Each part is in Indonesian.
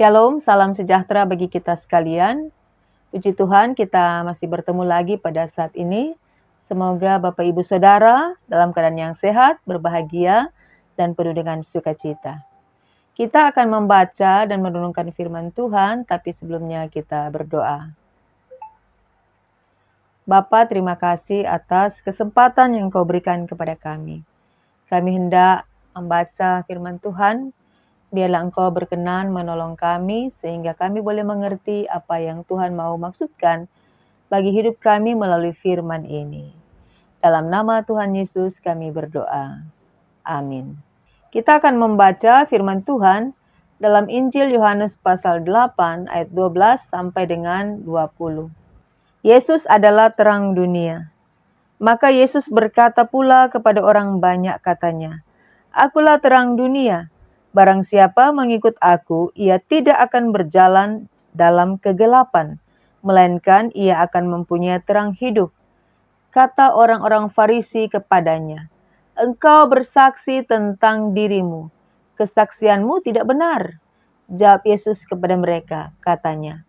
Shalom, salam sejahtera bagi kita sekalian. Puji Tuhan, kita masih bertemu lagi pada saat ini. Semoga Bapak Ibu Saudara dalam keadaan yang sehat, berbahagia, dan penuh dengan sukacita. Kita akan membaca dan merenungkan firman Tuhan, tapi sebelumnya kita berdoa. Bapa, terima kasih atas kesempatan yang Kau berikan kepada kami. Kami hendak membaca firman Tuhan. Biarlah Engkau berkenan menolong kami sehingga kami boleh mengerti apa yang Tuhan mau maksudkan bagi hidup kami melalui firman ini. Dalam nama Tuhan Yesus kami berdoa. Amin. Kita akan membaca firman Tuhan dalam Injil Yohanes pasal 8 ayat 12 sampai dengan 20. Yesus adalah terang dunia. Maka Yesus berkata pula kepada orang banyak katanya, "Akulah terang dunia. Barang siapa mengikut aku, ia tidak akan berjalan dalam kegelapan, melainkan ia akan mempunyai terang hidup." Kata orang-orang Farisi kepadanya, "Engkau bersaksi tentang dirimu. Kesaksianmu tidak benar." Jawab Yesus kepada mereka, katanya,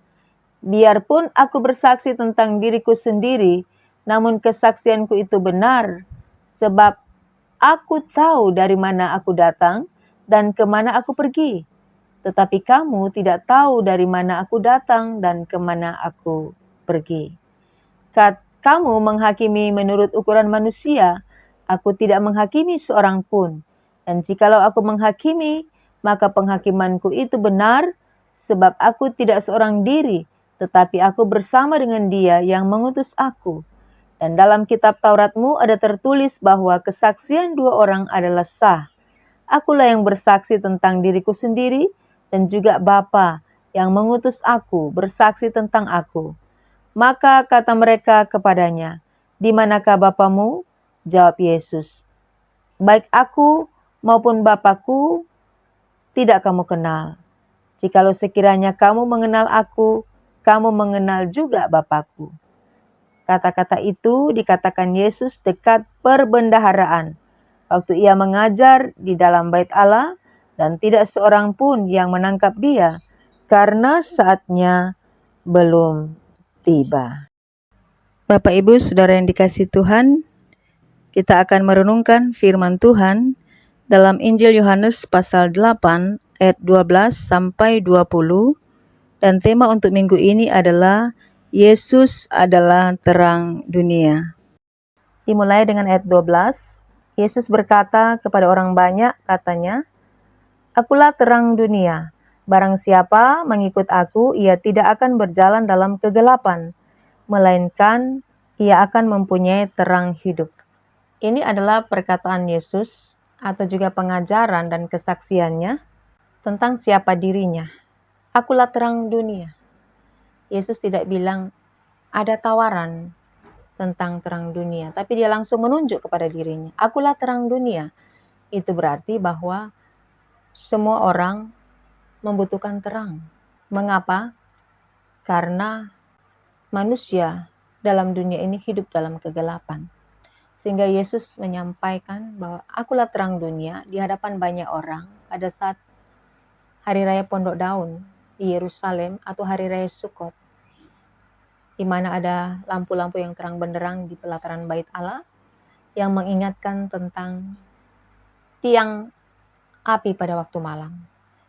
"Biarpun aku bersaksi tentang diriku sendiri, namun kesaksianku itu benar, sebab aku tahu dari mana aku datang dan kemana aku pergi. Tetapi kamu tidak tahu dari mana aku datang dan kemana aku pergi. Kamu menghakimi menurut ukuran manusia, aku tidak menghakimi seorang pun. Dan jikalau aku menghakimi, maka penghakimanku itu benar, sebab aku tidak seorang diri, tetapi aku bersama dengan Dia yang mengutus aku. Dan dalam kitab Tauratmu ada tertulis bahwa kesaksian dua orang adalah sah. Akulah yang bersaksi tentang diriku sendiri, dan juga Bapa yang mengutus aku bersaksi tentang aku." Maka kata mereka kepadanya, "Di manakah Bapamu?" Jawab Yesus, "Baik aku maupun Bapakku tidak kamu kenal. Jikalau sekiranya kamu mengenal aku, kamu mengenal juga Bapakku." Kata-kata itu dikatakan Yesus dekat perbendaharaan, waktu ia mengajar di dalam bait Allah, dan tidak seorang pun yang menangkap dia, karena saatnya belum tiba. Bapak Ibu Saudara yang dikasihi Tuhan, kita akan merenungkan firman Tuhan dalam Injil Yohanes pasal 8 ayat 12 sampai 20, dan tema untuk minggu ini adalah Yesus adalah terang dunia. Dimulai dengan ayat 12. Yesus berkata kepada orang banyak, katanya, "Akulah terang dunia. Barang siapa mengikut aku, ia tidak akan berjalan dalam kegelapan, melainkan ia akan mempunyai terang hidup." Ini adalah perkataan Yesus atau juga pengajaran dan kesaksiannya tentang siapa dirinya. Akulah terang dunia. Yesus tidak bilang ada tawaran tentang terang dunia, tapi dia langsung menunjuk kepada dirinya. Akulah terang dunia. Itu berarti bahwa semua orang membutuhkan terang. Mengapa? Karena manusia dalam dunia ini hidup dalam kegelapan. Sehingga Yesus menyampaikan bahwa akulah terang dunia di hadapan banyak orang pada saat Hari Raya Pondok Daun di Yerusalem atau Hari Raya Sukkot, di mana ada lampu-lampu yang terang benderang di pelataran bait Allah yang mengingatkan tentang tiang api pada waktu malam.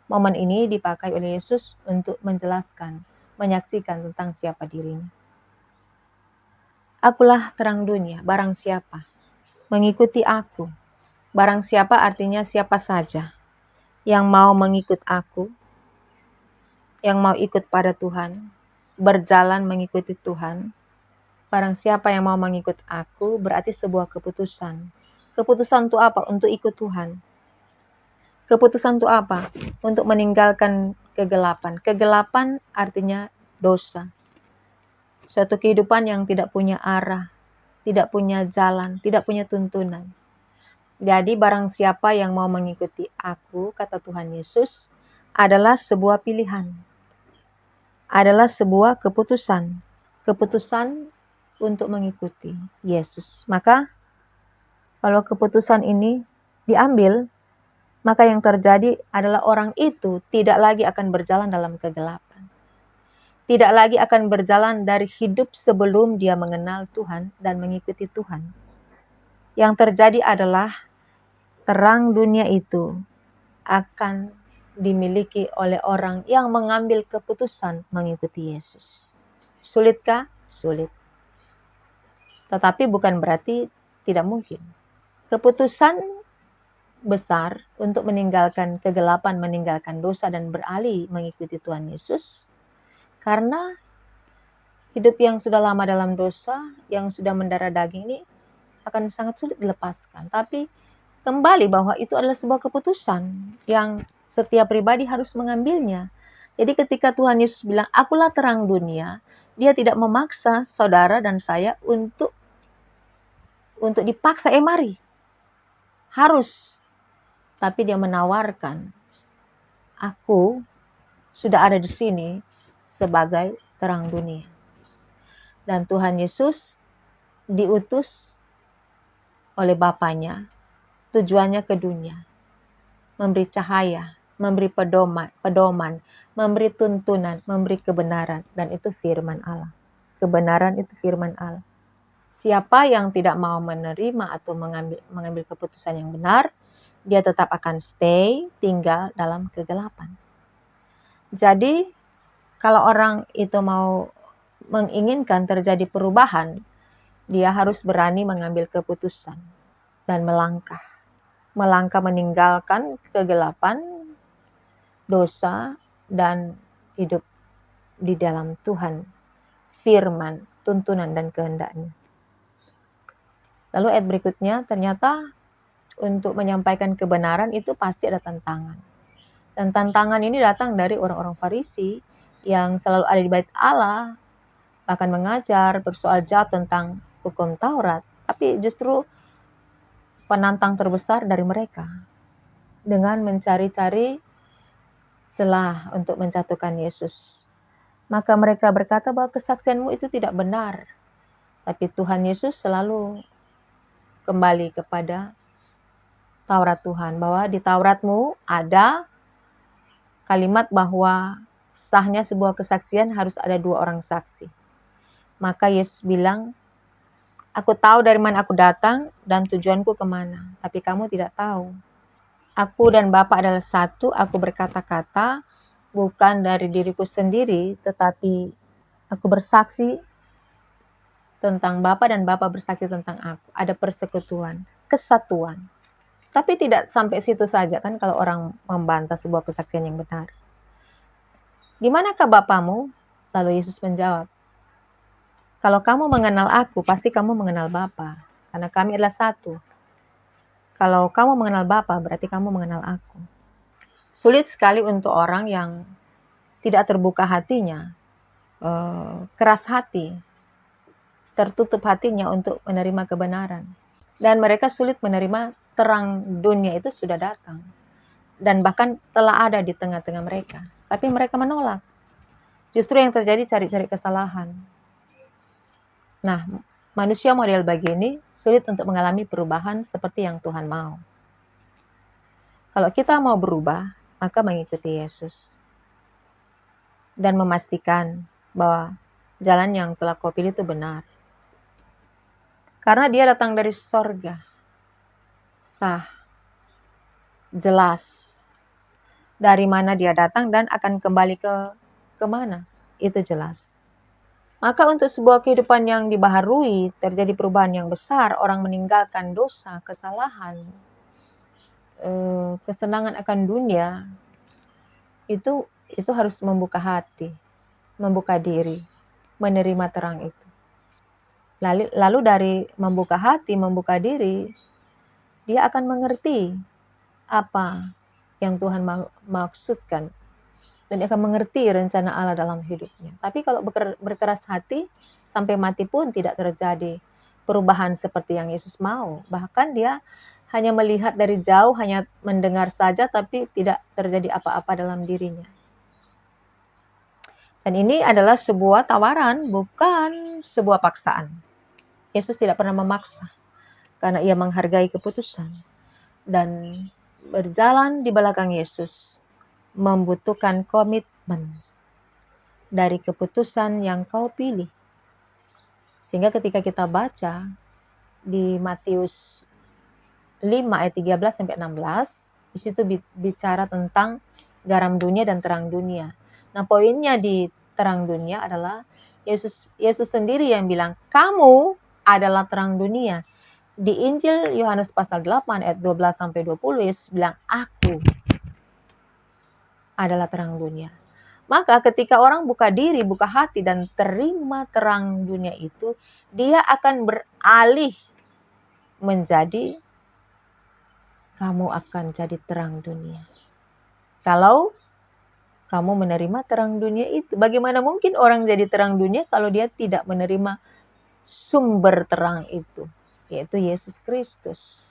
Momen ini dipakai oleh Yesus untuk menjelaskan, menyaksikan tentang siapa dirinya. Akulah terang dunia, barang siapa mengikuti aku. Barang siapa artinya siapa saja yang mau mengikut aku, yang mau ikut pada Tuhan, berjalan mengikuti Tuhan. Barang siapa yang mau mengikut aku berarti sebuah keputusan. Keputusan untuk apa? Untuk ikut Tuhan. Keputusan untuk apa? Untuk meninggalkan kegelapan. Kegelapan artinya dosa. Suatu kehidupan yang tidak punya arah, tidak punya jalan, tidak punya tuntunan. Jadi barang siapa yang mau mengikuti aku, kata Tuhan Yesus, adalah sebuah pilihan. Adalah sebuah keputusan. Keputusan untuk mengikuti Yesus. Maka kalau keputusan ini diambil, maka yang terjadi adalah orang itu tidak lagi akan berjalan dalam kegelapan. Tidak lagi akan berjalan dari hidup sebelum dia mengenal Tuhan dan mengikuti Tuhan. Yang terjadi adalah terang dunia itu akan dimiliki oleh orang yang mengambil keputusan mengikuti Yesus. Sulitkah? Sulit. Tetapi bukan berarti tidak mungkin. Keputusan besar untuk meninggalkan kegelapan, meninggalkan dosa dan beralih mengikuti Tuhan Yesus. Karena hidup yang sudah lama dalam dosa, yang sudah mendarah daging ini akan sangat sulit dilepaskan. Tapi kembali bahwa itu adalah sebuah keputusan yang setiap pribadi harus mengambilnya. Jadi ketika Tuhan Yesus bilang, "Akulah terang dunia," Dia tidak memaksa saudara dan saya untuk dipaksa, mari. Harus. Tapi Dia menawarkan, "Aku sudah ada di sini sebagai terang dunia." Dan Tuhan Yesus diutus oleh Bapanya, tujuannya ke dunia, memberi cahaya, memberi pedoman, memberi tuntunan, memberi kebenaran, dan itu firman Allah. Kebenaran itu firman Allah. Siapa yang tidak mau menerima atau mengambil keputusan yang benar, dia tetap akan tinggal dalam kegelapan. Jadi, kalau orang itu mau menginginkan terjadi perubahan, dia harus berani mengambil keputusan dan melangkah meninggalkan kegelapan, dosa, dan hidup di dalam Tuhan, firman, tuntunan, dan kehendaknya. Lalu ayat berikutnya, ternyata untuk menyampaikan kebenaran itu pasti ada tantangan. Dan tantangan ini datang dari orang-orang Farisi yang selalu ada di bait Allah, bahkan mengajar, bersoal jawab tentang hukum Taurat. Tapi justru penantang terbesar dari mereka dengan mencari-cari celah untuk menjatuhkan Yesus. Maka mereka berkata bahwa kesaksianmu itu tidak benar. Tapi Tuhan Yesus selalu kembali kepada Taurat Tuhan, bahwa di Tauratmu ada kalimat bahwa sahnya sebuah kesaksian harus ada 2 orang saksi. Maka Yesus bilang, "Aku tahu dari mana aku datang dan tujuanku kemana, tapi kamu tidak tahu. Aku dan Bapa adalah satu, aku berkata-kata bukan dari diriku sendiri, tetapi aku bersaksi tentang Bapa dan Bapa bersaksi tentang aku." Ada persekutuan, kesatuan. Tapi tidak sampai situ saja kan kalau orang membantah sebuah kesaksian yang benar. "Di manakah Bapamu?" Lalu Yesus menjawab, "Kalau kamu mengenal aku, pasti kamu mengenal Bapa, karena kami adalah satu. Kalau kamu mengenal Bapa, berarti kamu mengenal aku." Sulit sekali untuk orang yang tidak terbuka hatinya, keras hati, tertutup hatinya untuk menerima kebenaran. Dan mereka sulit menerima terang dunia itu sudah datang. Dan bahkan telah ada di tengah-tengah mereka. Tapi mereka menolak. Justru yang terjadi cari-cari kesalahan. Nah, manusia model begini sulit untuk mengalami perubahan seperti yang Tuhan mau. Kalau kita mau berubah, maka mengikuti Yesus. Dan memastikan bahwa jalan yang telah kau pilih itu benar. Karena dia datang dari sorga. Sah. Jelas. Dari mana dia datang dan akan kembali ke mana. Itu jelas. Maka untuk sebuah kehidupan yang dibaharui, terjadi perubahan yang besar, orang meninggalkan dosa, kesalahan, kesenangan akan dunia, itu harus membuka hati, membuka diri, menerima terang itu. Lalu dari membuka hati, membuka diri, dia akan mengerti apa yang Tuhan maksudkan. Dan dia akan mengerti rencana Allah dalam hidupnya. Tapi kalau berkeras hati, sampai mati pun tidak terjadi perubahan seperti yang Yesus mau. Bahkan dia hanya melihat dari jauh, hanya mendengar saja, tapi tidak terjadi apa-apa dalam dirinya. Dan ini adalah sebuah tawaran, bukan sebuah paksaan. Yesus tidak pernah memaksa, karena ia menghargai keputusan. Dan berjalan di belakang Yesus membutuhkan komitmen dari keputusan yang kau pilih. Sehingga ketika kita baca di Matius 5 ayat 13 sampai 16, di situ bicara tentang garam dunia dan terang dunia. Nah, poinnya di terang dunia adalah Yesus sendiri yang bilang, kamu adalah terang dunia. Di Injil Yohanes pasal 8 ayat 12 sampai 20, Yesus bilang, aku adalah terang dunia. Maka ketika orang buka diri, buka hati dan terima terang dunia itu, dia akan beralih menjadi, kamu akan jadi terang dunia. Kalau kamu menerima terang dunia itu, bagaimana mungkin orang jadi terang dunia kalau dia tidak menerima sumber terang itu, yaitu Yesus Kristus.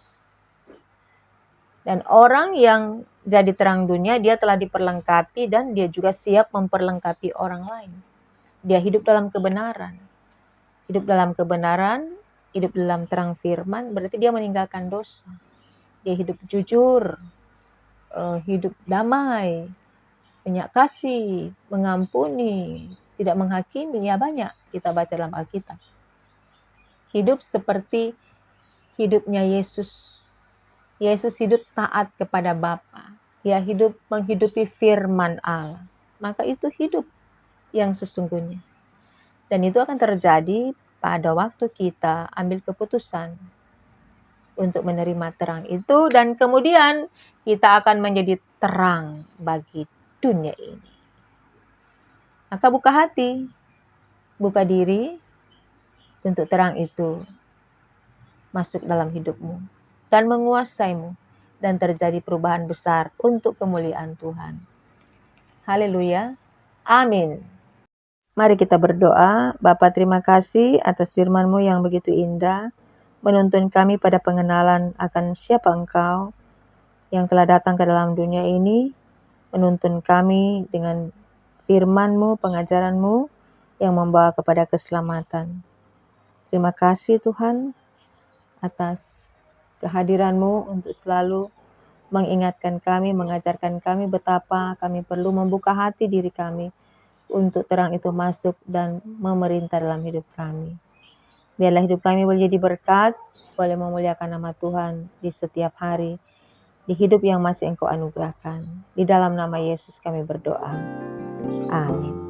Dan orang yang jadi terang dunia, dia telah diperlengkapi dan dia juga siap memperlengkapi orang lain. Dia hidup dalam kebenaran. Hidup dalam kebenaran, hidup dalam terang firman, berarti dia meninggalkan dosa. Dia hidup jujur, hidup damai, banyak kasih, mengampuni, tidak menghakimi. Ya banyak kita baca dalam Alkitab. Hidup seperti hidupnya Yesus. Yesus hidup taat kepada Bapa. Dia hidup menghidupi firman Allah. Maka itu hidup yang sesungguhnya. Dan itu akan terjadi pada waktu kita ambil keputusan untuk menerima terang itu. Dan kemudian kita akan menjadi terang bagi dunia ini. Maka buka hati, buka diri untuk terang itu masuk dalam hidupmu dan menguasaimu dan terjadi perubahan besar untuk kemuliaan Tuhan. Haleluya. Amin. Mari kita berdoa. Bapa, terima kasih atas firman-Mu yang begitu indah, menuntun kami pada pengenalan akan siapa Engkau yang telah datang ke dalam dunia ini, menuntun kami dengan firman-Mu, pengajaran-Mu yang membawa kepada keselamatan. Terima kasih Tuhan atas kehadiran-Mu untuk selalu mengingatkan kami, mengajarkan kami betapa kami perlu membuka hati diri kami untuk terang itu masuk dan memerintah dalam hidup kami. Biarlah hidup kami boleh jadi berkat, boleh memuliakan nama Tuhan di setiap hari, di hidup yang masih Engkau anugerahkan. Di dalam nama Yesus kami berdoa. Amin.